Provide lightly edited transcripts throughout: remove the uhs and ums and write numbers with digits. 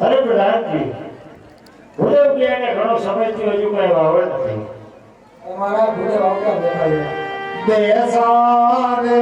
અરે પ્રધાનજી, ભૂદેવ ગયા ને ઘણો સમયથી હજુ કઈ વાવડ નથી. અમારા ભૂદેવ આવતા દેખાય દેસાને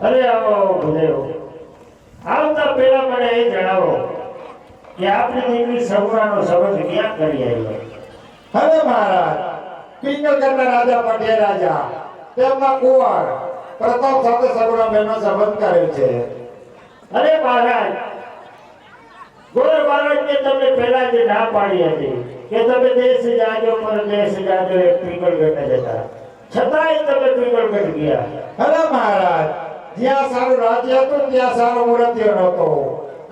અરે આવો ભૂદેવ. આવતા પહેલા મને એ જણાવો કે આપની દીકરી સગુણાનો સંબંધ ક્યાં કરી આવ્યો? હવે મહારાજ પિંગલગઢના રાજા પટેલ રાજા તેમના કુંવર પ્રતાપ સાથે સગુણાબેનનો સંબંધ કરેલ છે. અરે મહારાજ, ગોળ મહારાજને તમને પહેલા જ ના પાડી હતી કે તમે દેશ જાજો પરદેશ જાજો એક પિંગલગઢને જતા, છતાંય તમે પિંગલગઢ ગયા. હવે મહારાજ જ્યાં સારું રાજ્ય હતું ત્યાં સારો મૂર્તિઓ નહોતો,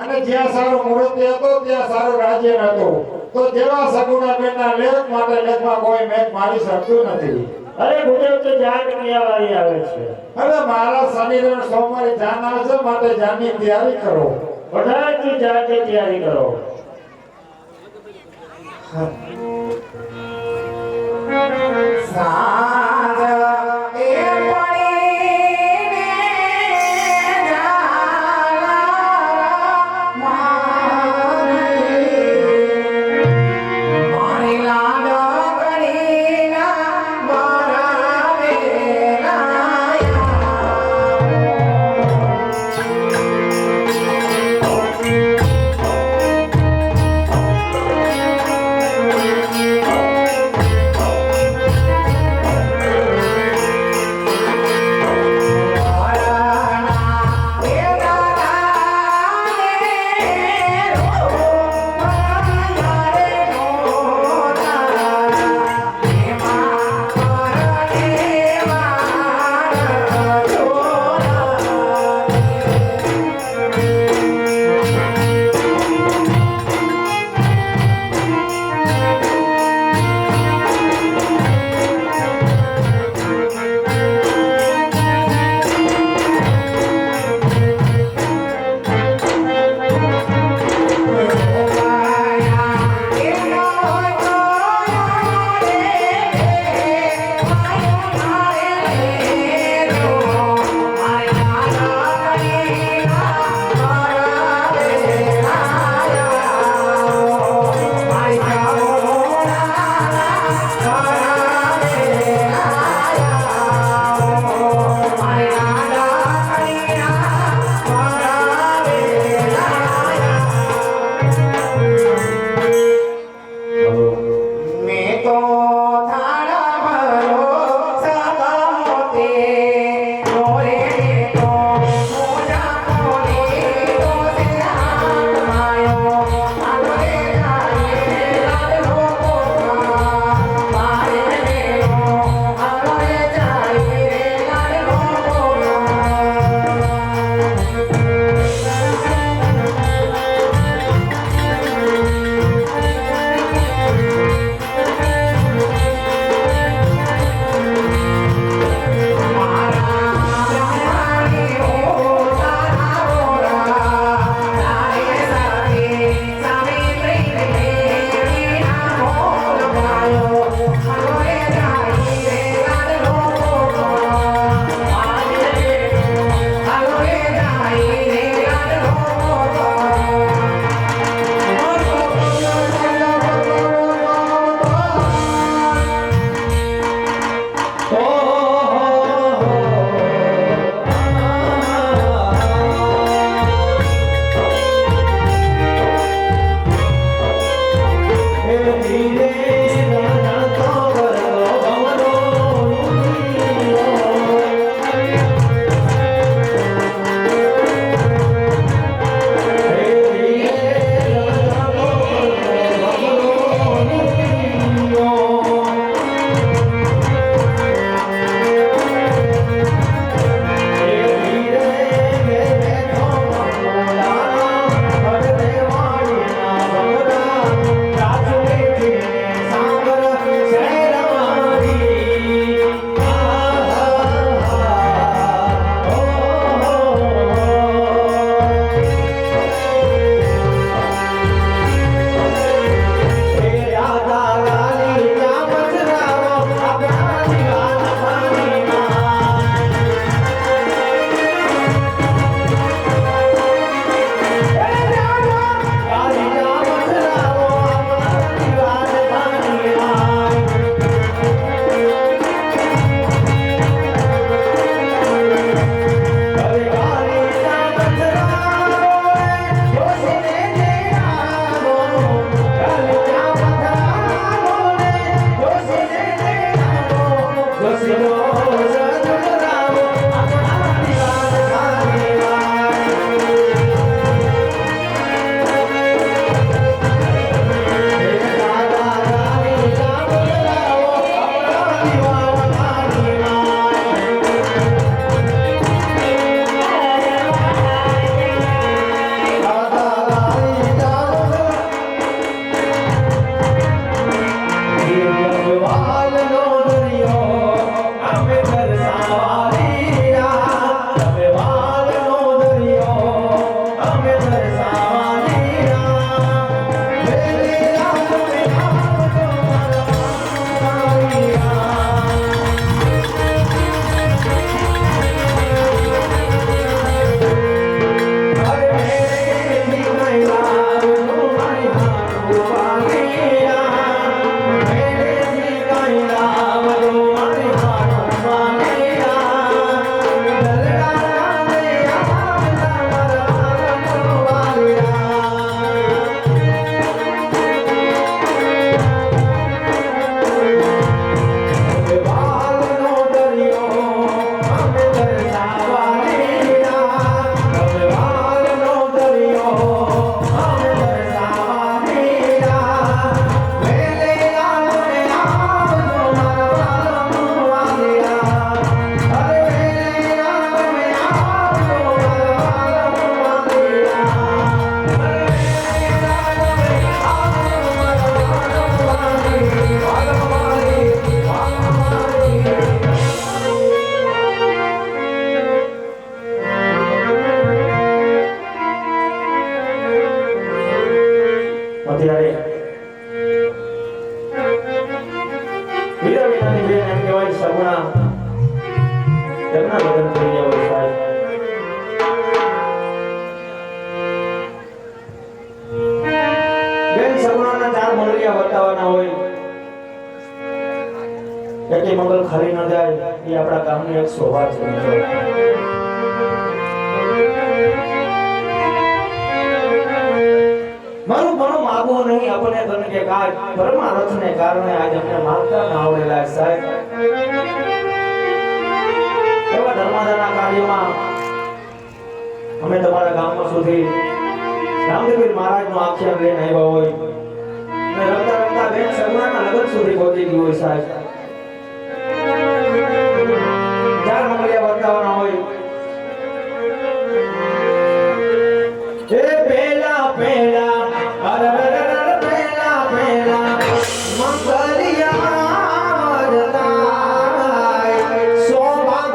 અને જ્યાં સારું મૂર્તિ હતો ત્યાં સારું રાજ્ય નહોતું. તો જેવા સગુણાબેનના લેખ માટે લેખમાં કોઈ મેઘ મારી શકતું નથી. અરે ભૂદેવ તો જાન ક્રિયાવાળી આવે છે. હવે મારા શનિવાર સોમવારે જાન આવશે, માટે જાનની તૈયારી કરો. બધાથી જાતે તૈયારી કરો. તેમના લગ્ન થઈ ગયા હોય સાહેબ. બેન સગુણાના 4 મંગળિયા વટાવવાના હોય. એટલે મંગળ ખાલી ન જાય એ આપણા ગામની એક શોભા છે. મારું ઘણું માગવું નહીં આપણે ધન કે કાજ પરમાર્થને કારણે આજ અમને માગતા ના આવડેલા સાહેબ. એવા ધર્માદાના કાર્યમાં અમે તમારા ગામમાં સુધી રામદેવીર મહારાજનું આખ્યાન લઈને આવ્યા હોય અને રમતા રમતા બેન સગુણાના લગ્ન સુધી પહોંચી ગયું હોય સાહેબ. 4 મંગળિયા વર્તાવાના હોય. એ પેલા પેલા પેલા પેલા મંગળિયા વર્તાય શોભા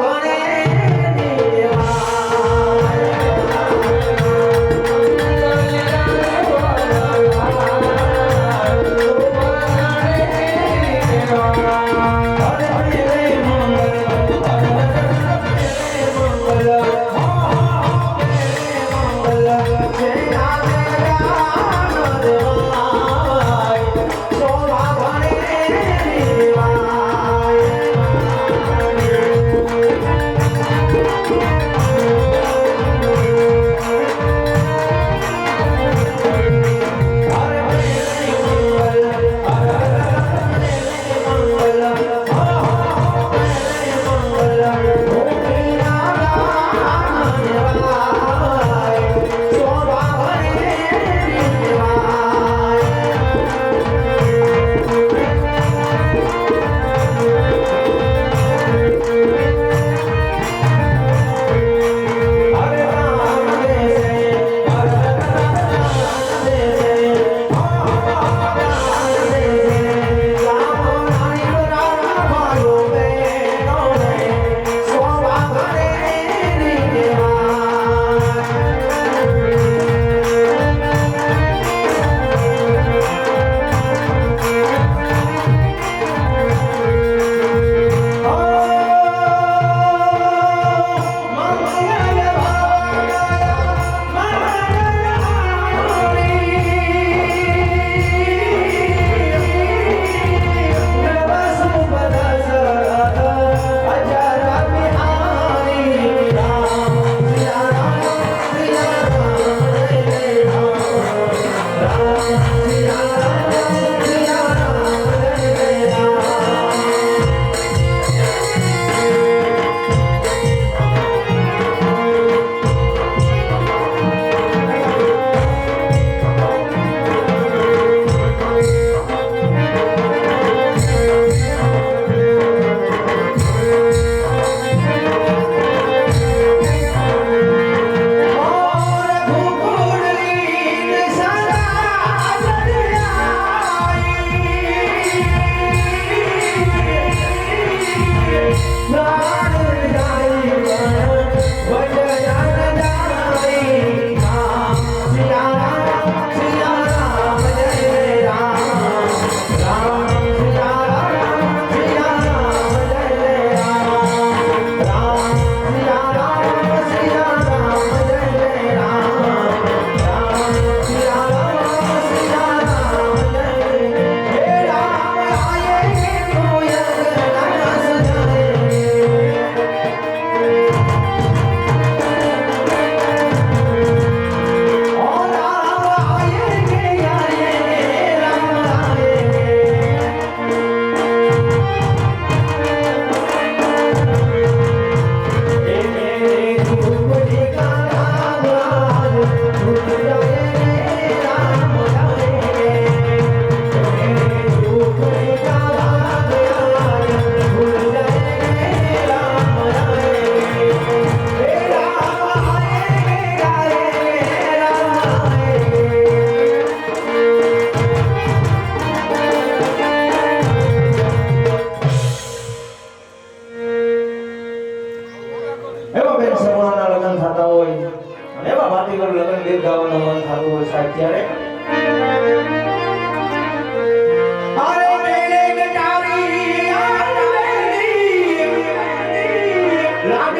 ગણે લાગ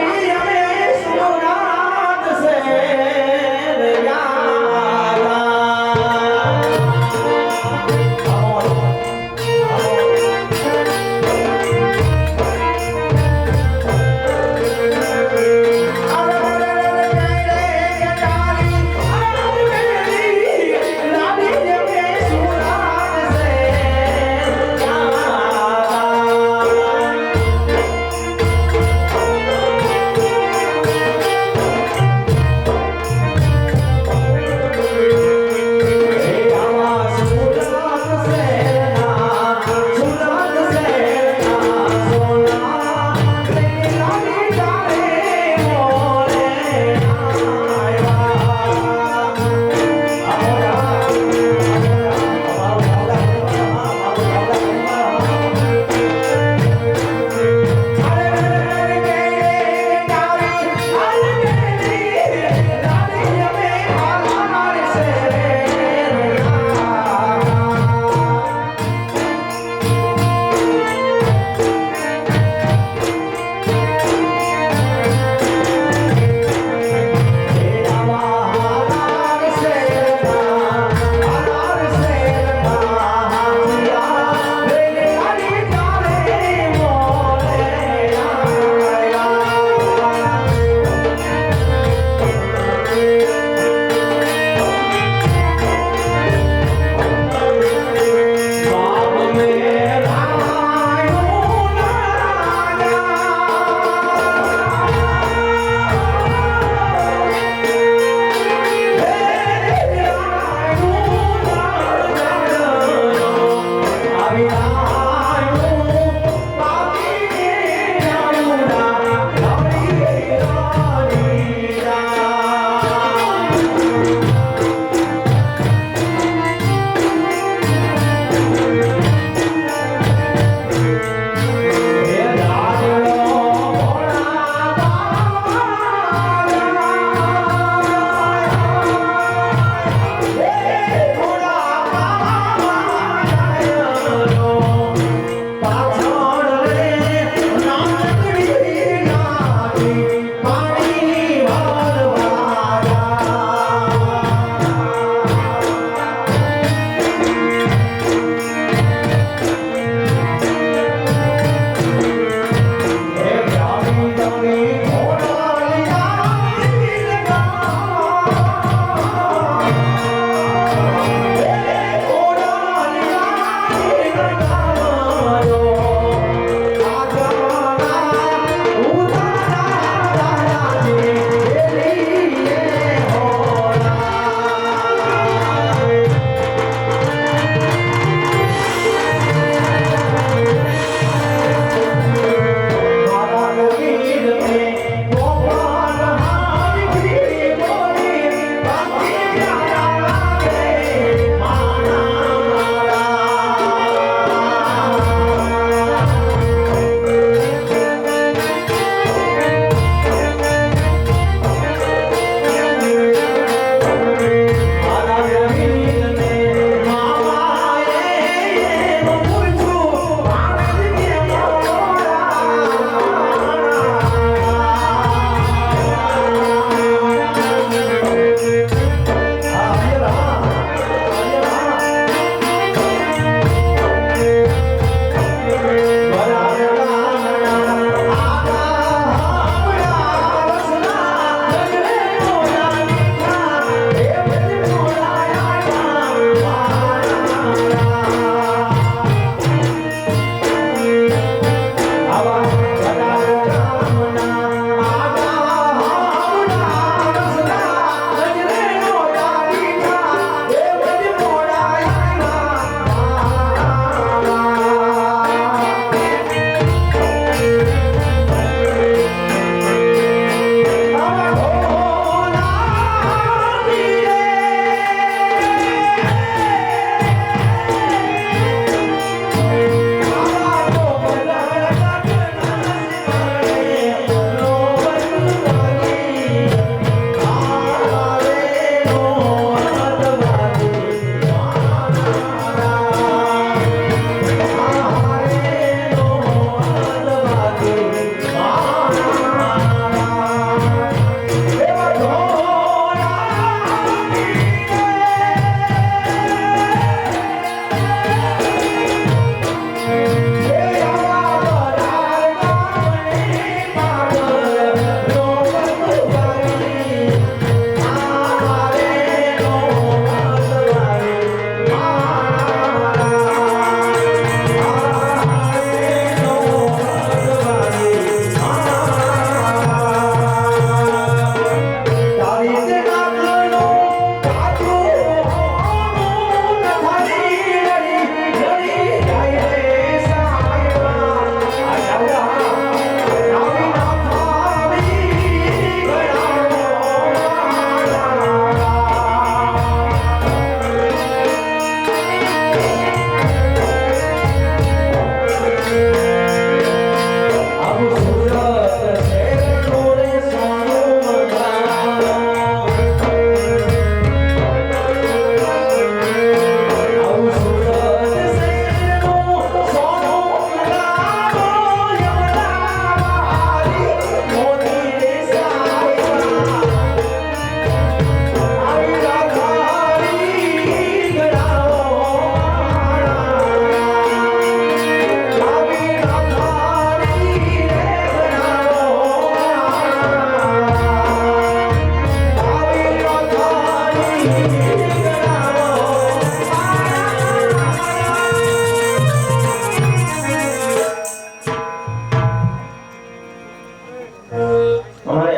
અમારે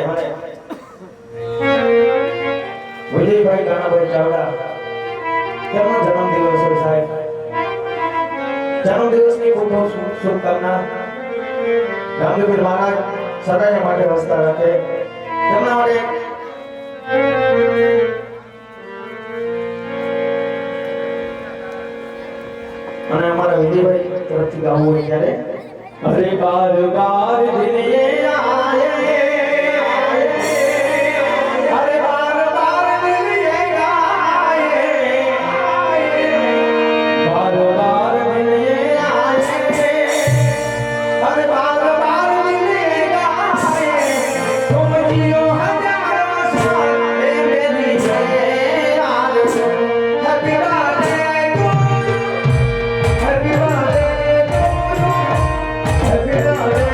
વિજયભાઈ કાનાભાઈ ચાવડા તેમનો જન્મદિવસ છે સાહેબ. જન્મદિવસની ખૂબ ખૂબ શુભકામના. રામદેવપીર મહારાજ સદાય માટે વસતા રાખે. તેમના માટે અને અમારા વિજયભાઈ તરફથી ગાવું હોય ત્યારે અરે બાર બાર દિન ये आए अरे बार बार दिल ये गाए बार बार दिल ये आए अरे बार बार दिल ये गाए तुम जियो हजार साल मेरी याद happy birthday happy birthday happy birthday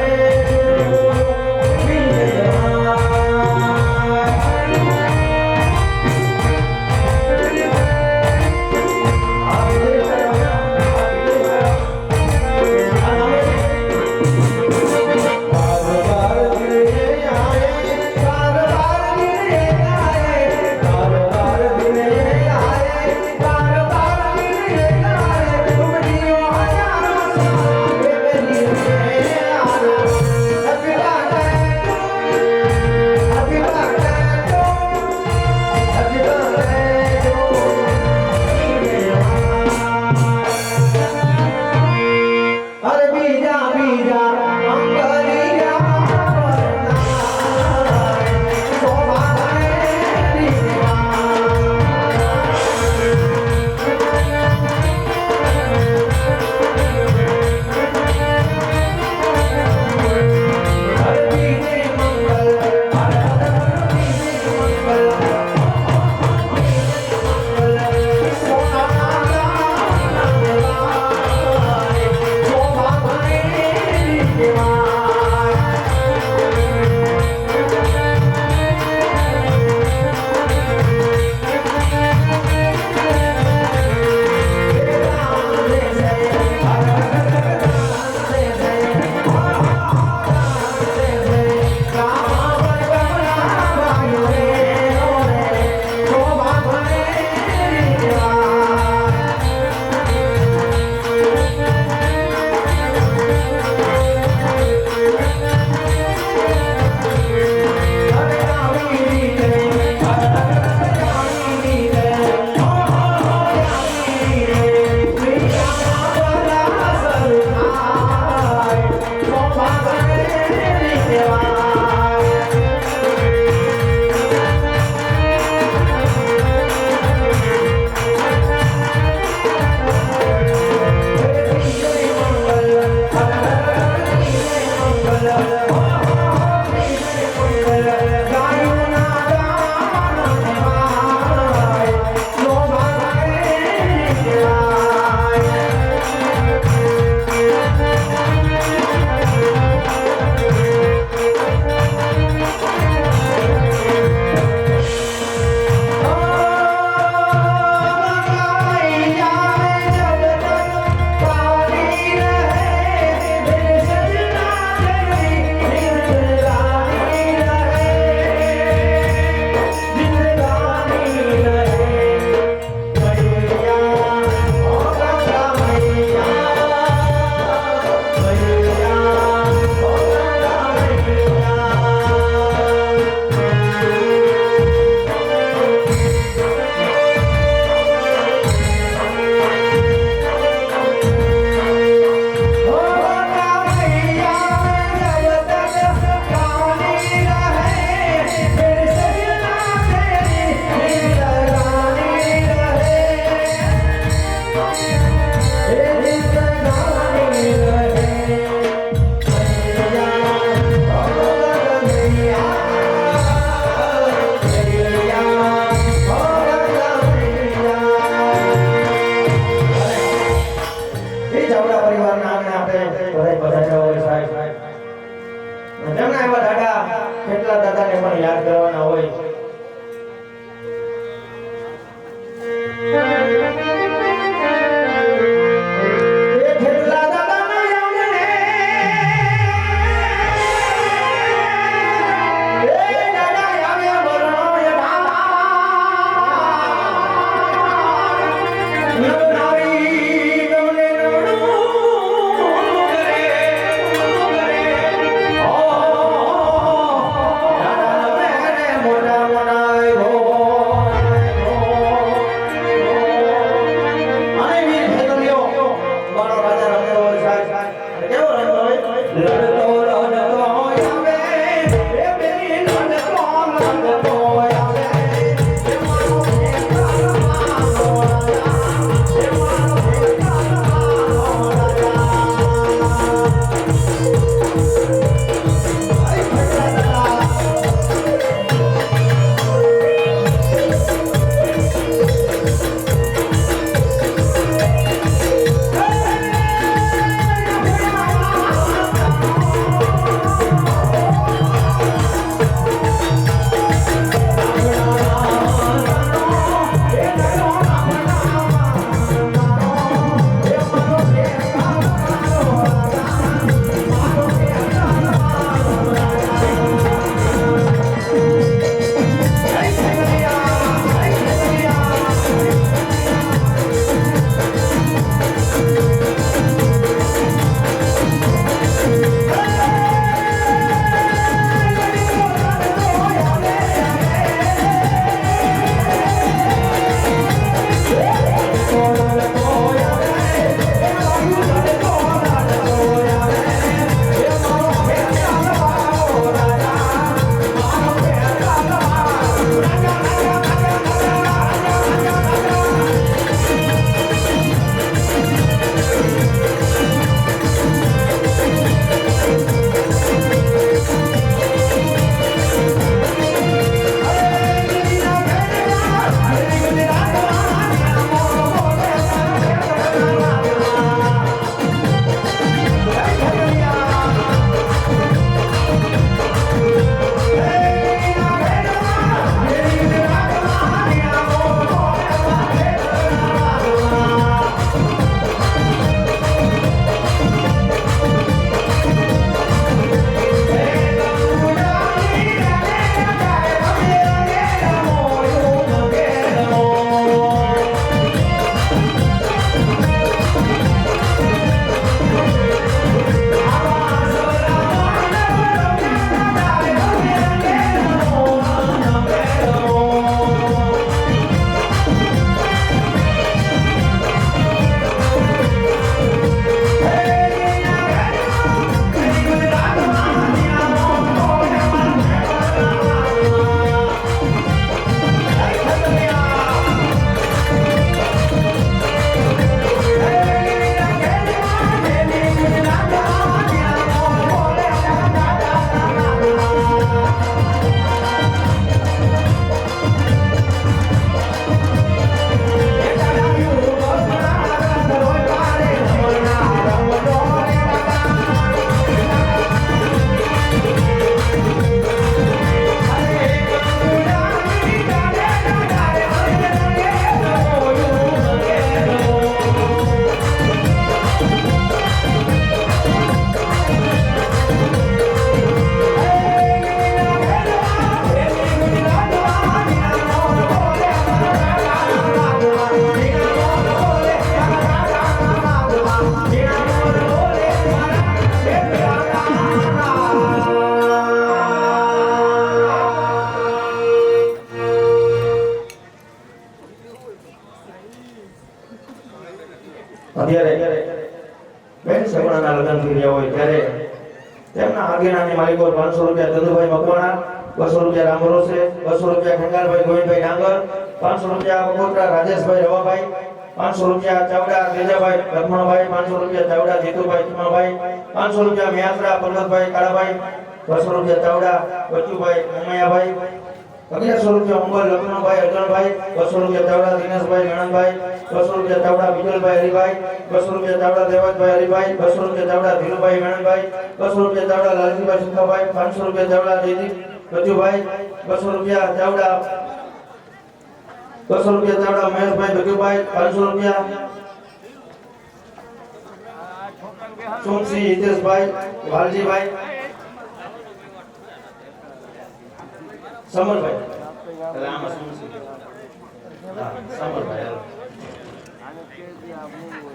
अरे बीजा बीजा अंगलिया शोभा अरे बीजे मंगल કેટલા દાદાને પણ યાદ કરવાના હોય. કેટલા દાદાને યાદ માની માલિકો 500 રૂપિયા દદુભાઈ મકવાણા, 200 રૂપિયા રામ ભરોસે, 200 રૂપિયા ખંગારભાઈ ગોવિંદભાઈ ડાંગર, 500 રૂપિયા બગોત્રા રાજેશભાઈ રવાભાઈ, 500 રૂપિયા ચાવડા તેજાભાઈ લખમણભાઈ, 500 રૂપિયા ચાવડા જીતુભાઈ ચીમાભાઈ, 500 રૂપિયા મિયાત્રા પર્વતભાઈ કાળાભાઈ, 200 રૂપિયા ચાવડા બચુભાઈ ઉમૈયાભાઈ, 1100 રૂપિયા ઉંબર લખમણભાઈ અર્જણભાઈ, 200 રૂપિયા ચાવડા દિનેશભાઈ મેણનભાઈ, 200 રૂપિયા ચાવડા વિજલભાઈ હરિભાઈ, 200 રૂપિયા ચાવડા દેવતભાઈ હરિભાઈ, 200 રૂપિયા ચાવડા ધીરુભાઈ મેણનભાઈ, 200 રૂપિયા ચાવડા લાલજીભાઈ સુખાભાઈ, 500 રૂપિયા ચાવડા જયદીપ બચુભાઈ, 200 રૂપિયા ચાવડા 200 રૂપિયા ચાવડા મહેશભાઈ બચુભાઈ, 500 રૂપિયા સોમસિંહ હિતેશભાઈ વાલજીભાઈ સમરભાઈ એટલે આમાં સોમસિંહ સમરભાઈ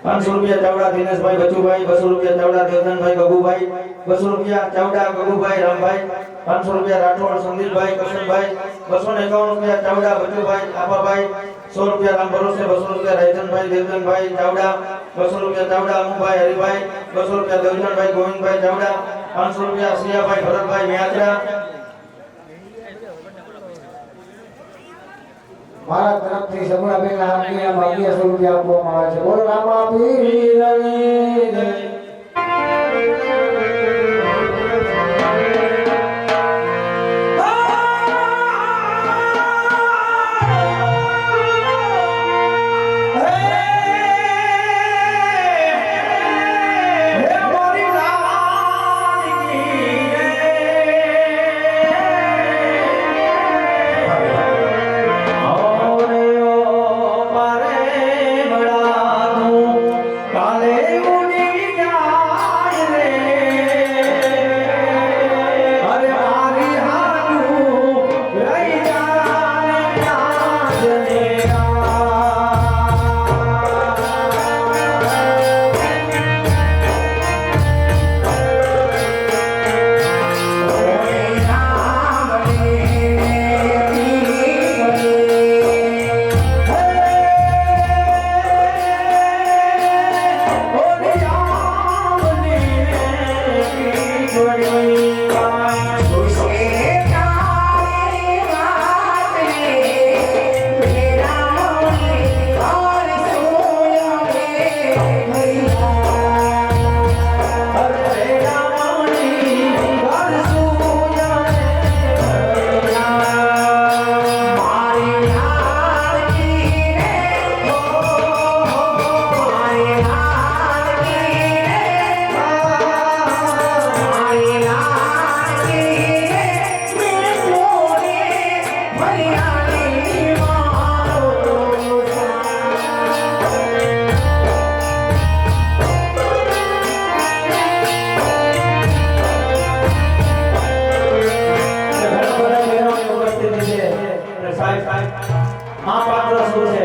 500 રૂપિયા ચાવડા દિનેશભાઈ બચુભાઈ, 200 રૂપિયા ચાવડા દેવધનભાઈ ગગુભાઈ, 200 રૂપિયા ચાવડા ગગુભાઈ રામભાઈ, 500 રૂપિયા રાઠોડ સંદીપભાઈ કરશનભાઈ, 251 રૂપિયા ચાવડા બચુભાઈ આપાભાઈ, 100 રૂપિયા રામ ભરોસે, 200 રૂપિયા રાયધનભાઈ દેવધનભાઈ ચાવડા, 200 રૂપિયા ચાવડા અમુભાઈ હરિભાઈ, 200 રૂપિયા દેવધનભાઈ ગોવિંદભાઈ ચાવડા, 500 રૂપિયા સિયાભાઈ ભરતભાઈ મિયાત્રા, મારા તરફથી સગુણાબેન આપને 1200 રૂપિયા આપવામાં આવે છે. બોલો રામાપીરની જય. આ પાત્ર શું છે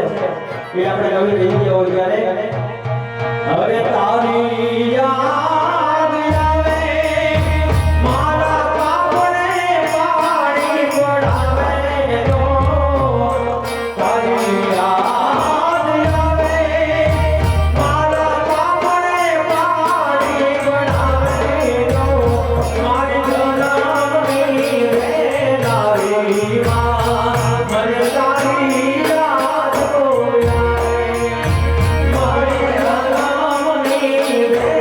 એ આપણે કવિ કહી ગયા હોય ત્યારે હવે તારી યાદ આવે મારા પાપને પાણી પડાવે તો તારી યાદ આવે મારા પાપને પાણી પડાવે તો મારી જનમની રે નારી માં મને તારી યાદ આવે મારી જનમની રે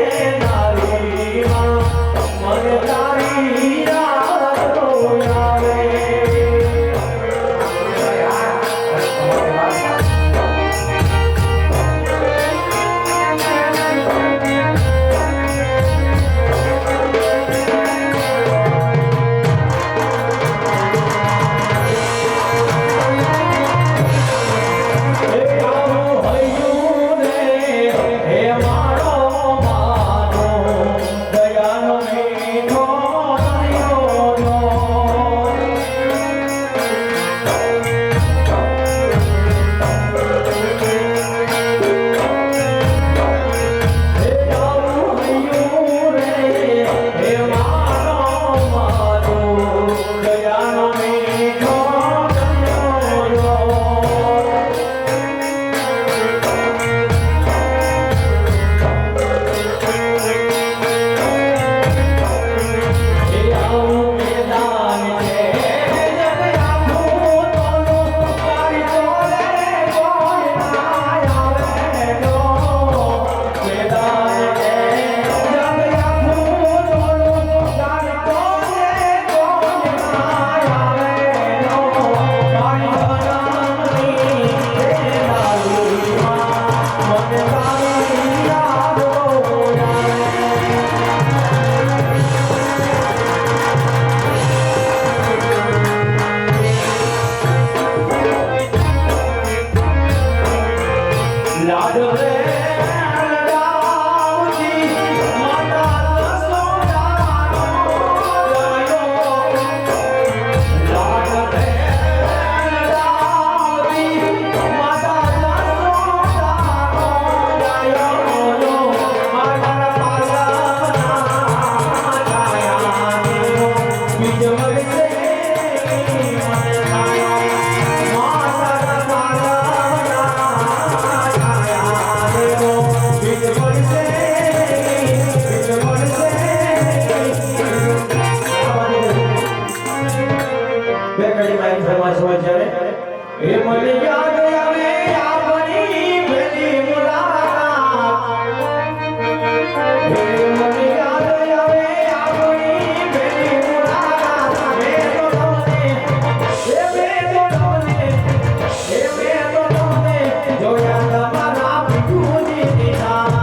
ફરમાશ હોય ત્યારે એ મને યાદ આવે આપણી પહેલી મુલાકાત એ મને યાદ આવે આપણી પહેલી મુલાકાત મેં તો તમને જોયા તમારા ભીખુજી દીધા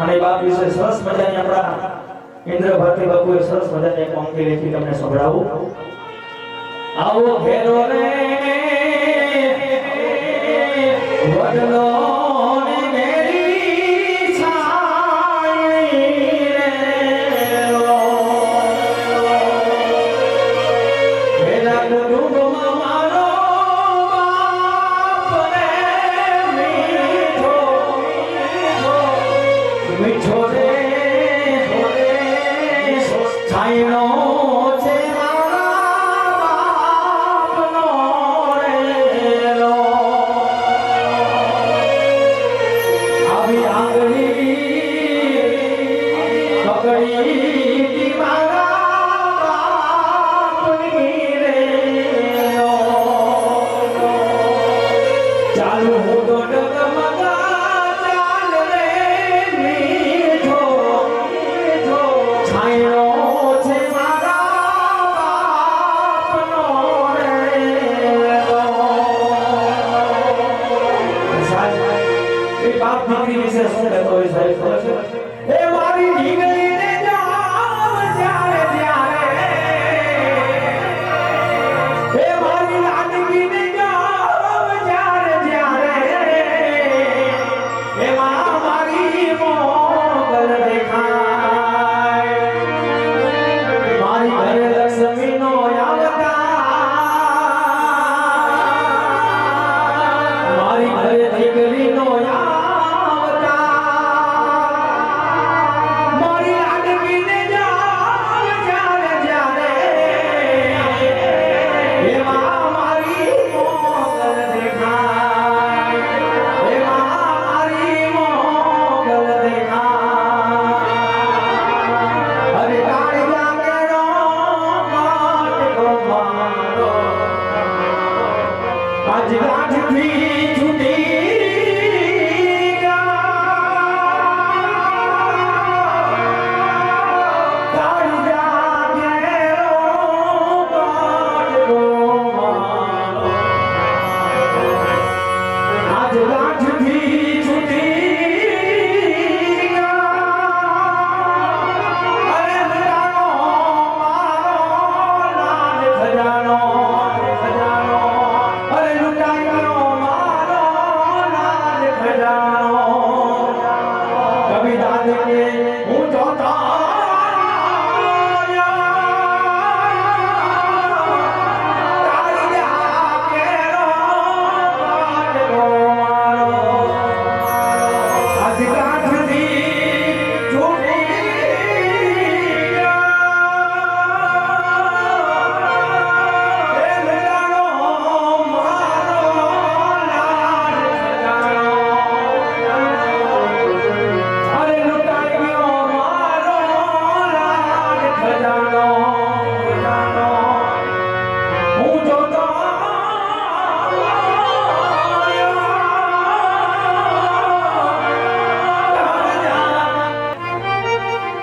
અને બાપ વિશે સરસ મજાની આપણા ઇન્દ્ર ભારતી બાપુએ સરસ મજાની એક પંક્તિ લખી તમને સંભળાવું. આવો ઘેરો રે વડલો ને મેરી છાઈ રે બગડી મારા બાપની રે ચાલુ હું તો ડગમગા ચાલ રે મીઠો છાંયો છે મારા બાપનો રે સાહેબ એ બાપ દીકરી વિશે શું કહેતો હોય સાહેબ ખબર છે એ મારી ઢીંગલીને જામ જ્યારે જ્યારે એ મારી લાડકીને જામ જ્યારે જ્યારે એમાં મારી મોગલ દેખાય મારી ઘરે લક્ષ્મીનો અવતાર મારી ઘરે દીકરીનો મારી લાડકીને જામ જ્યારે જ્યારે એમાં મારી મોગલ દેખાય એમાં મારી મોગલ દેખાય અરે કાળિયા કેરો માટકો મારો આજ ગાંઠથી છૂટી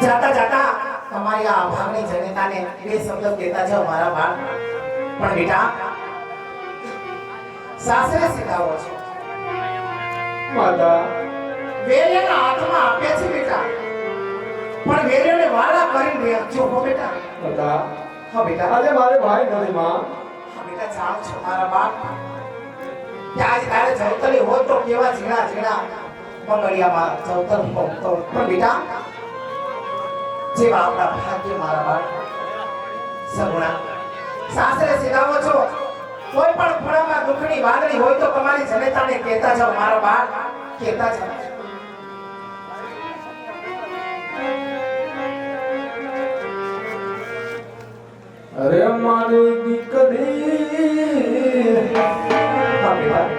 જાતા જાતા તમારી આ અભાગની જનતાને બે શબ્દ કહેતા જાઓ મારા બાળ પણ બેટા સાસરે શીખાવો છો માતા વેરેના હાથમાં આપ્યા છે બેટા પણ વેરેને વાળા કરીને રાખજો હો બેટા માતા હા બેટા આજે મારે ભાઈ નથી માં હા બેટા જાણો છો મારા બાળ ત્યાં જ તારે જવતલી હોત તો કેવા ઝીણા ઝીણા બંગડિયામાં જવતલ પહોંચતો પણ બેટા જેવા આપણા ભાગ્ય મારા બાળ સગુણા સાસરે સીધાવો છો કોઈ પણ ખૂણામાં દુઃખની વાદળી હોય તો તમારી જનતાને કહેતા જાઓ મારા બાળ કહેતા જાઓ અરે મારી દીકરી હા બેટા